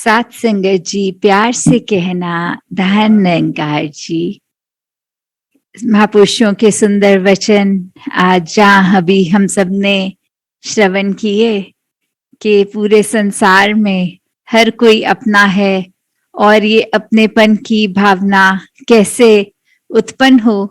सात संगत जी, प्यार से कहना धन निरंकार जी। महापुरुषों के सुंदर वचन आज जहाँ अभी हम सब ने श्रवण किए कि पूरे संसार में हर कोई अपना है और ये अपनेपन की भावना कैसे उत्पन्न हो,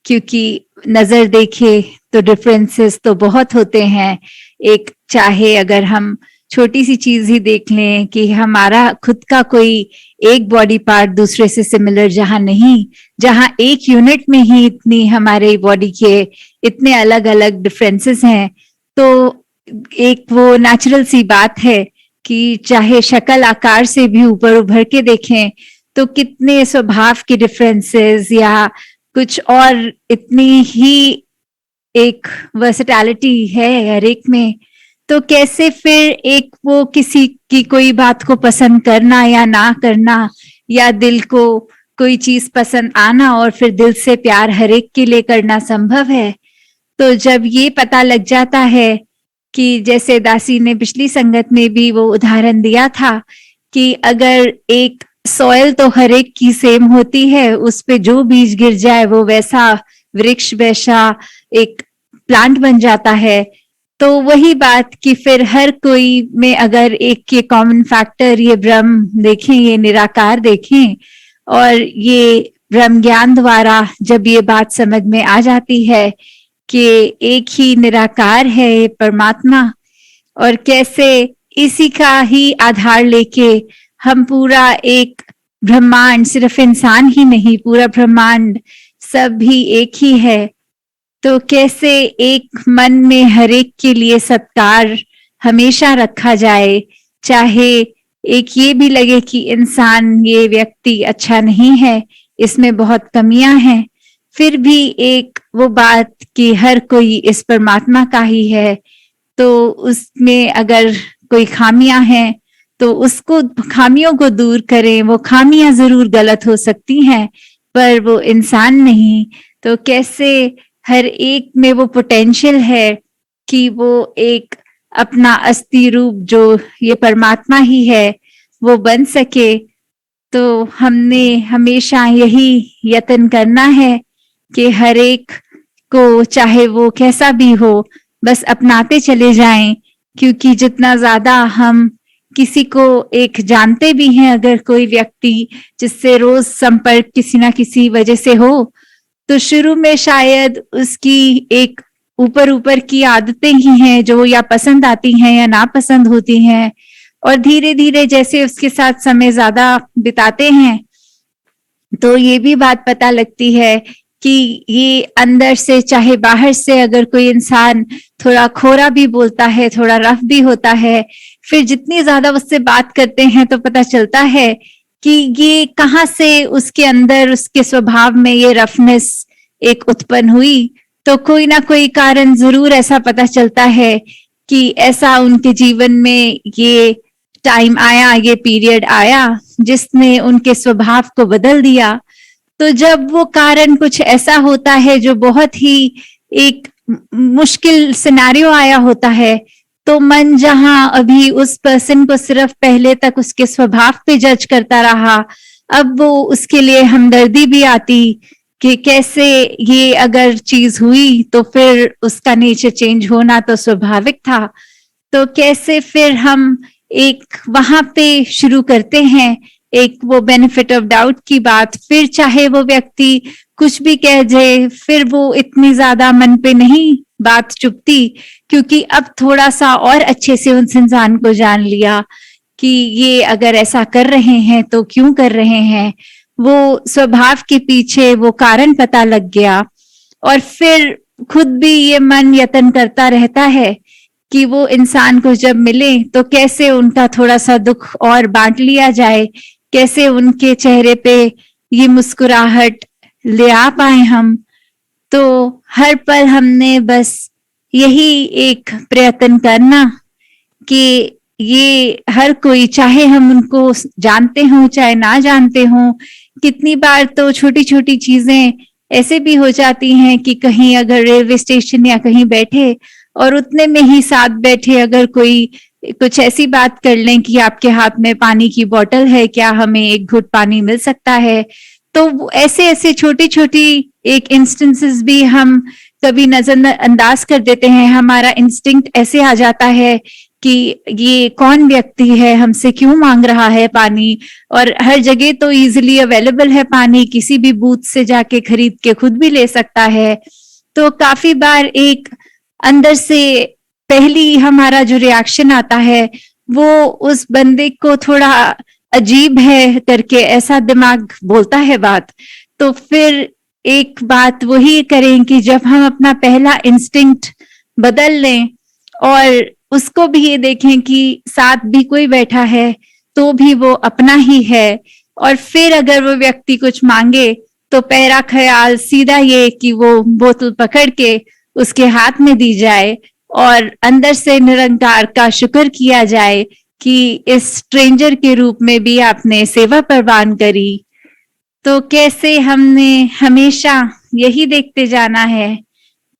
क्योंकि नजर देखे तो डिफरेंसेस तो बहुत होते हैं। एक चाहे अगर हम छोटी सी चीज ही देख लें कि हमारा खुद का कोई एक बॉडी पार्ट दूसरे से सिमिलर जहां नहीं, जहां एक यूनिट में ही इतनी हमारे बॉडी के इतने अलग अलग डिफरेंसेस हैं, तो एक वो नेचुरल सी बात है कि चाहे शक्ल आकार से भी ऊपर उभर के देखें तो कितने स्वभाव के डिफरेंसेस या कुछ और इतनी ही एक वर्सेटैलिटी है हर एक में। तो कैसे फिर एक वो किसी की कोई बात को पसंद करना या ना करना, या दिल को कोई चीज पसंद आना और फिर दिल से प्यार हर एक के लिए करना संभव है। तो जब ये पता लग जाता है कि जैसे दासी ने पिछली संगत में भी वो उदाहरण दिया था कि अगर एक सॉइल तो हर एक की सेम होती है, उस पे जो बीज गिर जाए वो वैसा वृक्ष वैसा एक प्लांट बन जाता है। तो वही बात कि फिर हर कोई में अगर एक के कॉमन फैक्टर ये ब्रह्म देखें, ये निराकार देखें, और ये ब्रह्म ज्ञान द्वारा जब ये बात समझ में आ जाती है कि एक ही निराकार है ये परमात्मा, और कैसे इसी का ही आधार लेके हम पूरा एक ब्रह्मांड, सिर्फ इंसान ही नहीं पूरा ब्रह्मांड सब भी एक ही है। तो कैसे एक मन में हर एक के लिए सत्कार हमेशा रखा जाए, चाहे एक ये भी लगे कि इंसान ये व्यक्ति अच्छा नहीं है, इसमें बहुत कमियां हैं, फिर भी एक वो बात कि हर कोई इस परमात्मा का ही है, तो उसमें अगर कोई खामियां हैं तो उसको खामियों को दूर करें। वो खामियां जरूर गलत हो सकती हैं पर वो इंसान नहीं। तो कैसे हर एक में वो पोटेंशियल है कि वो एक अपना अस्थि रूप जो ये परमात्मा ही है वो बन सके। तो हमने हमेशा यही यत्न करना है कि हर एक को चाहे वो कैसा भी हो बस अपनाते चले जाएं, क्योंकि जितना ज्यादा हम किसी को एक जानते भी हैं, अगर कोई व्यक्ति जिससे रोज संपर्क किसी ना किसी वजह से हो, तो शुरू में शायद उसकी एक ऊपर ऊपर की आदतें ही हैं जो या पसंद आती हैं या नापसंद होती हैं, और धीरे धीरे जैसे उसके साथ समय ज्यादा बिताते हैं तो ये भी बात पता लगती है कि ये अंदर से चाहे बाहर से अगर कोई इंसान थोड़ा खोरा भी बोलता है, थोड़ा रफ भी होता है, फिर जितनी ज्यादा उससे बात करते हैं तो पता चलता है कि ये कहाँ से उसके अंदर उसके स्वभाव में ये रफनेस एक उत्पन्न हुई। तो कोई ना कोई कारण जरूर ऐसा पता चलता है कि ऐसा उनके जीवन में ये टाइम आया, ये पीरियड आया जिसने उनके स्वभाव को बदल दिया। तो जब वो कारण कुछ ऐसा होता है जो बहुत ही एक मुश्किल सिनेरियो आया होता है, तो मन जहां अभी उस पर्सन को सिर्फ पहले तक उसके स्वभाव पे जज करता रहा, अब वो उसके लिए हमदर्दी भी आती कि कैसे ये अगर चीज हुई तो फिर उसका नेचर चेंज होना तो स्वाभाविक था। तो कैसे फिर हम एक वहां पे शुरू करते हैं एक वो बेनिफिट ऑफ डाउट की बात, फिर चाहे वो व्यक्ति कुछ भी कह जाए फिर वो इतनी ज्यादा मन पे नहीं बात चुभती, क्योंकि अब थोड़ा सा और अच्छे से उस इंसान को जान लिया कि ये अगर ऐसा कर रहे हैं तो क्यों कर रहे हैं, वो स्वभाव के पीछे वो कारण पता लग गया। और फिर खुद भी ये मन यत्न करता रहता है कि वो इंसान को जब मिले तो कैसे उनका थोड़ा सा दुख और बांट लिया जाए, कैसे उनके चेहरे पे ये मुस्कुराहट ले आ पाए हम। तो हर पल हमने बस यही एक प्रयत्न करना कि ये हर कोई, चाहे हम उनको जानते हों चाहे ना जानते हों, कितनी बार तो छोटी छोटी चीजें ऐसे भी हो जाती हैं कि कहीं अगर रेलवे स्टेशन या कहीं बैठे और उतने में ही साथ बैठे अगर कोई कुछ ऐसी बात कर लें कि आपके हाथ में पानी की बोतल है, क्या हमें एक घुट पानी मिल सकता है? तो ऐसे ऐसे छोटी छोटी एक इंस्टेंसेस भी हम कभी नजरअंदाज कर देते हैं। हमारा इंस्टिंक्ट ऐसे आ जाता है कि ये कौन व्यक्ति है, हमसे क्यों मांग रहा है पानी, और हर जगह तो इजीली अवेलेबल है पानी, किसी भी बूथ से जाके खरीद के खुद भी ले सकता है। तो काफी बार एक अंदर से पहली हमारा जो रिएक्शन आता है वो उस बंदे को थोड़ा अजीब है करके ऐसा दिमाग बोलता है बात। तो फिर एक बात वही करें कि जब हम अपना पहला इंस्टिंक्ट बदल लें और उसको भी ये देखें कि साथ भी कोई बैठा है तो भी वो अपना ही है, और फिर अगर वो व्यक्ति कुछ मांगे तो पहला ख्याल सीधा ये कि वो बोतल पकड़ के उसके हाथ में दी जाए और अंदर से निरंकार का शुक्र किया जाए कि इस स्ट्रेंजर के रूप में भी आपने सेवा प्रदान करी। तो कैसे हमने हमेशा यही देखते जाना है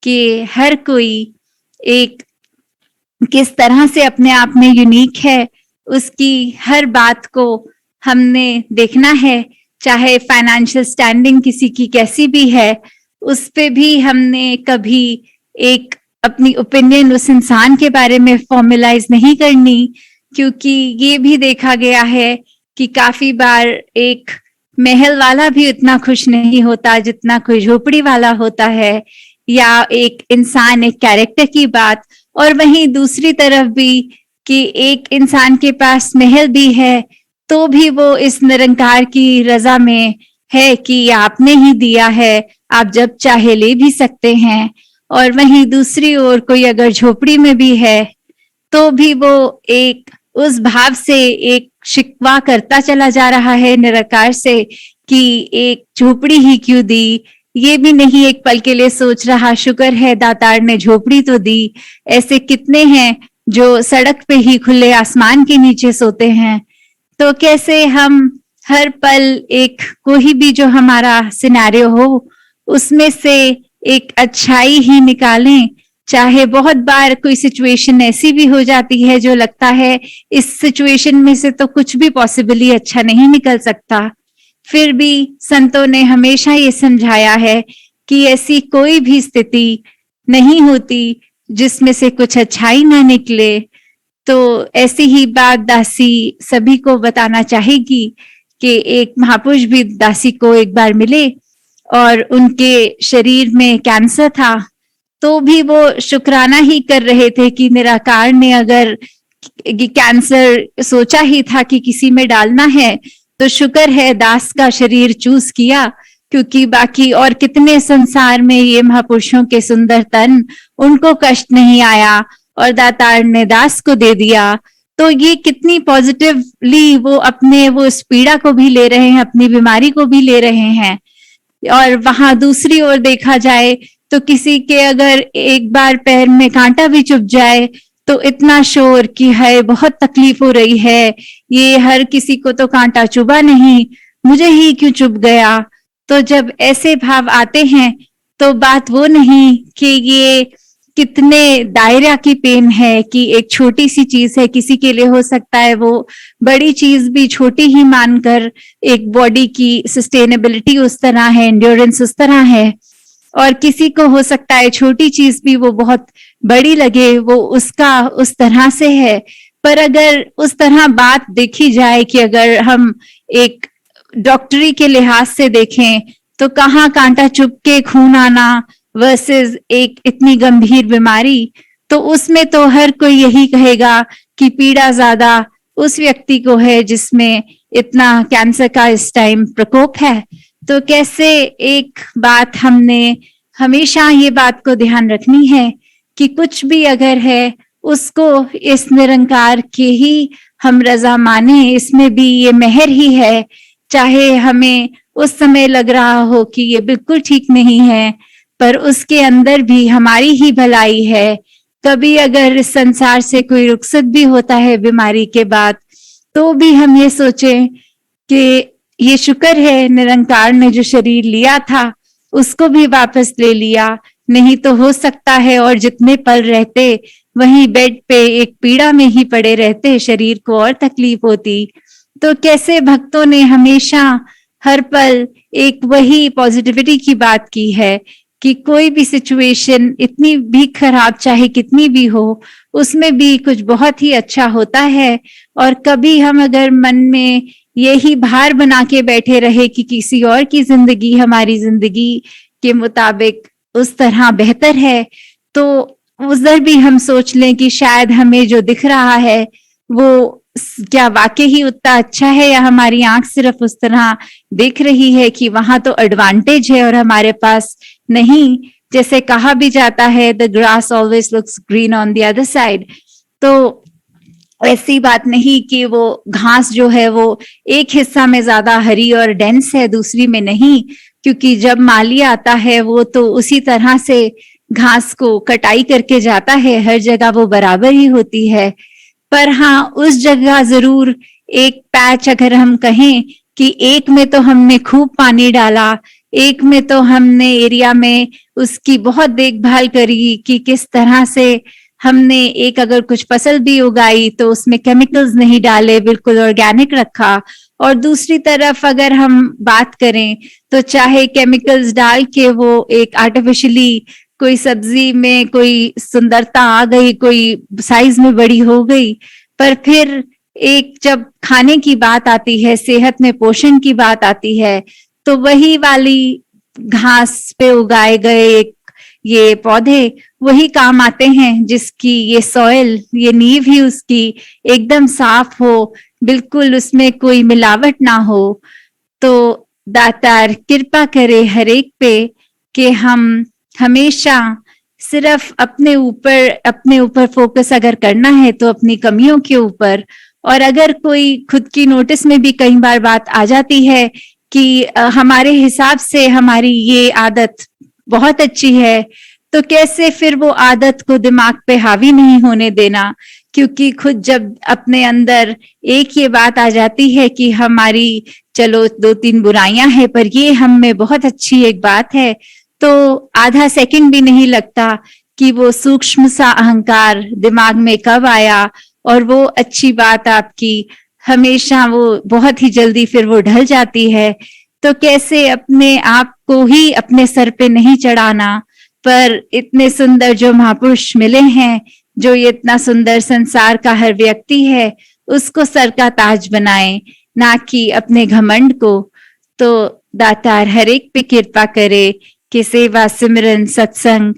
कि हर कोई एक किस तरह से अपने आप में यूनिक है, उसकी हर बात को हमने देखना है। चाहे फाइनेंशियल स्टैंडिंग किसी की कैसी भी है, उस पे भी हमने कभी एक अपनी ओपिनियन उस इंसान के बारे में फॉर्मुलाइज नहीं करनी, क्योंकि ये भी देखा गया है कि काफी बार एक महल वाला भी उतना खुश नहीं होता जितना कोई झोपड़ी वाला होता है, या एक इंसान एक कैरेक्टर की बात। और वहीं दूसरी तरफ भी कि एक इंसान के पास महल भी है तो भी वो इस निरंकार की रजा में है कि आपने ही दिया है, आप जब चाहे ले भी सकते हैं। और वहीं दूसरी ओर कोई अगर झोपड़ी में भी है तो भी वो एक उस भाव से एक शिकवा करता चला जा रहा है निरंकार से कि एक झोपड़ी ही क्यों दी, ये भी नहीं एक पल के लिए सोच रहा शुक्र है दातार ने झोपड़ी तो दी। ऐसे कितने हैं जो सड़क पे ही खुले आसमान के नीचे सोते हैं। तो कैसे हम हर पल एक कोई भी जो हमारा सिनेरियो हो उसमें से एक अच्छाई ही निकालें। चाहे बहुत बार कोई सिचुएशन ऐसी भी हो जाती है जो लगता है इस सिचुएशन में से तो कुछ भी पॉसिबली अच्छा नहीं निकल सकता, फिर भी संतों ने हमेशा ये समझाया है कि ऐसी कोई भी स्थिति नहीं होती जिसमें से कुछ अच्छाई ना निकले। तो ऐसी ही बात दासी सभी को बताना चाहेगी कि एक महापुरुष भी दासी को एक बार मिले और उनके शरीर में कैंसर था, तो भी वो शुक्राना ही कर रहे थे कि निराकार ने अगर कैंसर सोचा ही था कि किसी में डालना है तो शुक्र है दास का शरीर चूज किया, क्योंकि बाकी और कितने संसार में ये महापुरुषों के सुंदर तन उनको कष्ट नहीं आया और दातार ने दास को दे दिया। तो ये कितनी पॉजिटिवली वो अपने वो इस पीड़ा को भी ले रहे हैं, अपनी बीमारी को भी ले रहे हैं। और वहां दूसरी ओर देखा जाए तो किसी के अगर एक बार पैर में कांटा भी चुभ जाए तो इतना शोर कि है बहुत तकलीफ हो रही है, ये हर किसी को तो कांटा चुभा नहीं, मुझे ही क्यों चुभ गया। तो जब ऐसे भाव आते हैं तो बात वो नहीं कि ये कितने दायरा की पेन है कि एक छोटी सी चीज है, किसी के लिए हो सकता है वो बड़ी चीज भी छोटी ही मानकर एक बॉडी की सस्टेनेबिलिटी उस तरह है, एंड्योरेंस उस तरह है, और किसी को हो सकता है छोटी चीज भी वो बहुत बड़ी लगे, वो उसका उस तरह से है। पर अगर उस तरह बात देखी जाए कि अगर हम एक डॉक्टरी के लिहाज से देखें तो कहाँ कांटा चुभ के खून आना वर्सेस एक इतनी गंभीर बीमारी, तो उसमें तो हर कोई यही कहेगा कि पीड़ा ज्यादा उस व्यक्ति को है जिसमें इतना कैंसर का इस टाइम प्रकोप है। तो कैसे एक बात हमने हमेशा ये बात को ध्यान रखनी है कि कुछ भी अगर है उसको इस निरंकार के ही हम रजा माने, इसमें भी ये मेहर ही है। चाहे हमें उस समय लग रहा हो कि ये बिल्कुल ठीक नहीं है, पर उसके अंदर भी हमारी ही भलाई है। कभी अगर इस संसार से कोई रुखसत भी होता है बीमारी के बाद, तो भी हम ये सोचें कि ये शुक्र है निरंकार ने जो शरीर लिया था उसको भी वापस ले लिया, नहीं तो हो सकता है और जितने पल रहते वहीं बेड पे एक पीड़ा में ही पड़े रहते, शरीर को और तकलीफ होती। तो कैसे भक्तों ने हमेशा हर पल एक वही पॉजिटिविटी की बात की है कि कोई भी सिचुएशन इतनी भी खराब चाहे कितनी भी हो, उसमें भी कुछ बहुत ही अच्छा होता है। और कभी हम अगर मन में यही भार बना के बैठे रहे कि किसी और की जिंदगी हमारी जिंदगी के मुताबिक उस तरह बेहतर है, तो उधर भी हम सोच लें कि शायद हमें जो दिख रहा है वो क्या वाकई ही उतना अच्छा है, या हमारी आंख सिर्फ उस तरह देख रही है कि वहां तो एडवांटेज है और हमारे पास नहीं। जैसे कहा भी जाता है, the grass always looks green on the other side. तो ऐसी बात नहीं कि वो घास जो है वो एक हिस्सा में ज्यादा हरी और डेंस है, दूसरी में नहीं, क्योंकि जब माली आता है वो तो उसी तरह से घास को कटाई करके जाता है, हर जगह वो बराबर ही होती है। पर हाँ, उस जगह जरूर एक पैच अगर हम कहें कि एक में तो हमने खूब पानी डाला, एक में तो हमने एरिया में उसकी बहुत देखभाल करी कि किस तरह से हमने एक अगर कुछ फसल भी उगाई तो उसमें केमिकल्स नहीं डाले, बिल्कुल ऑर्गेनिक रखा। और दूसरी तरफ अगर हम बात करें तो चाहे केमिकल्स डाल के वो एक आर्टिफिशियली कोई सब्जी में कोई सुंदरता आ गई, कोई साइज में बड़ी हो गई, पर फिर एक जब खाने की बात आती है, सेहत में पोषण की बात आती है, तो वही वाली घास पे उगाए गए एक ये पौधे वही काम आते हैं जिसकी ये सॉइल, ये नींव ही उसकी एकदम साफ हो, बिल्कुल उसमें कोई मिलावट ना हो। तो दातार कृपा करे हर एक पे कि हम हमेशा सिर्फ अपने ऊपर फोकस अगर करना है तो अपनी कमियों के ऊपर। और अगर कोई खुद की नोटिस में भी कई बार बात आ जाती है कि हमारे हिसाब से हमारी ये आदत बहुत अच्छी है, तो कैसे फिर वो आदत को दिमाग पे हावी नहीं होने देना, क्योंकि खुद जब अपने अंदर एक ये बात आ जाती है कि हमारी चलो 2-3 बुराइयां हैं पर ये हम में बहुत अच्छी एक बात है, तो आधा सेकंड भी नहीं लगता कि वो सूक्ष्म सा अहंकार दिमाग में कब आया, और वो अच्छी बात आपकी हमेशा वो बहुत ही जल्दी फिर वो ढल जाती है। तो कैसे अपने आप को ही अपने सर पे नहीं चढ़ाना, पर इतने सुंदर जो महापुरुष मिले हैं, जो ये इतना सुंदर संसार का हर व्यक्ति है उसको सर का ताज बनाए, ना कि अपने घमंड को। तो दातार हर एक पे कृपा करे कि सेवा सिमरन सत्संग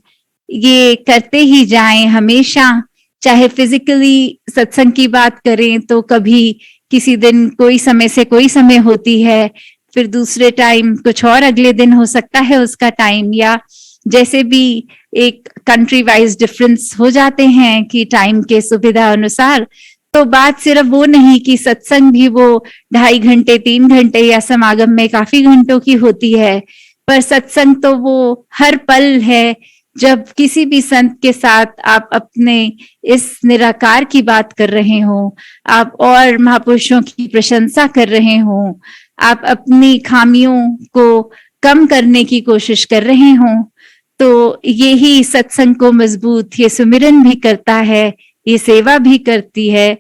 ये करते ही जाएं हमेशा। चाहे फिजिकली सत्संग की बात करें तो कभी किसी दिन कोई समय से कोई समय होती है, फिर दूसरे टाइम कुछ और अगले दिन हो सकता है उसका टाइम, या जैसे भी एक कंट्री वाइज डिफरेंस हो जाते हैं कि टाइम के सुविधा अनुसार। तो बात सिर्फ वो नहीं कि सत्संग भी वो 2.5 घंटे 3 घंटे या समागम में काफी घंटों की होती है, पर सत्संग तो वो हर पल है। जब किसी भी संत के साथ आप अपने इस निराकार की बात कर रहे हो, आप और महापुरुषों की प्रशंसा कर रहे हो, आप अपनी खामियों को कम करने की कोशिश कर रहे हो, तो यही सत्संग को मजबूत, ये सुमिरन भी करता है, ये सेवा भी करती है।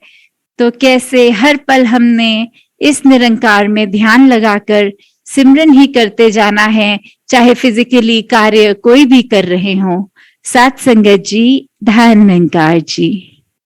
तो कैसे हर पल हमने इस निरंकार में ध्यान लगाकर सिमरन ही करते जाना है, चाहे फिजिकली कार्य कोई भी कर रहे हो। साथ संगत जी, धन निरंकार जी।